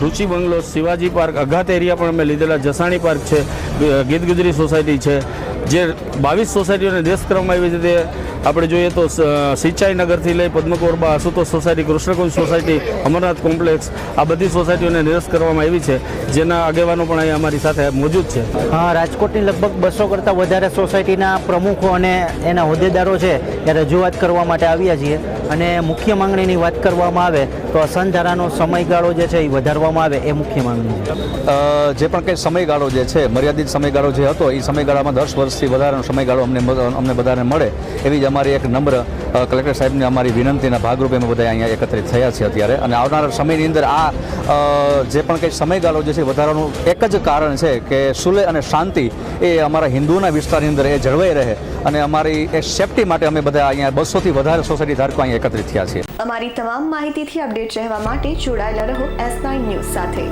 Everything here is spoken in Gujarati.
રુચિ બંગલો, શિવાજી પાર્ક, અઘાત એરિયા પણ અમે લીધેલા, જસાણી પાર્ક છે, ગીત ગુજરી સોસાયટી છે, જે 22 સોસાયટીઓને નિરસ્ત કરવામાં આવી છે. તે આપણે જોઈએ તો સિંચાઈ નગરથી લઈ પદ્મકોરબા, Ashutosh society, Krishnakunj society, Amarnath complex, આ બધી સોસાયટીઓને નિરસ્ત કરવામાં આવી છે, જેના આગેવાનો પણ અહીંયા અમારી સાથે મોજૂદ છે. હા, રાજકોટની લગભગ 200 કરતાં વધારે સોસાયટીના પ્રમુખો અને એના હોદ્દેદારો છે એ રજૂઆત કરવા માટે આવ્યા છીએ. અને મુખ્ય માંગણીની વાત કરવામાં આવે તો સંધારાનો સમયગાળો જે છે એ વધારવામાં આવે એ મુખ્ય માંગણી છે. જે પણ કંઈ સમયગાળો જે છે, મર્યાદિત સમયગાળો જે હતો, એ સમયગાળામાં 10 વર્ષથી વધારેનો સમયગાળો અમને બધાને મળે એવી જ અમારી એક નમ્ર કલેક્ટર સાહેબને અમારી વિનંતીના ભાગરૂપે અમે બધા અહીંયા એકત્રિત થયા છે અત્યારે. અને આવનારા સમયની અંદર આ જે પણ કંઈ સમયગાળો જે છે વધારવાનું એક જ કારણ છે કે સુલે અને શાંતિ એ અમારા હિન્દુઓના વિસ્તારની અંદર એ જળવાઈ રહે, અને અમારી એ સેફટી માટે અમે બધા અહીંયા 200થી વધારે સોસાયટી ધારકો અહીંયા એકત્રિત થયા છીએ. અમારી તમામ માહિતીથી અપડેટ રહેવા માટે જોડાયેલા રહો S9 ન્યૂઝ સાથે.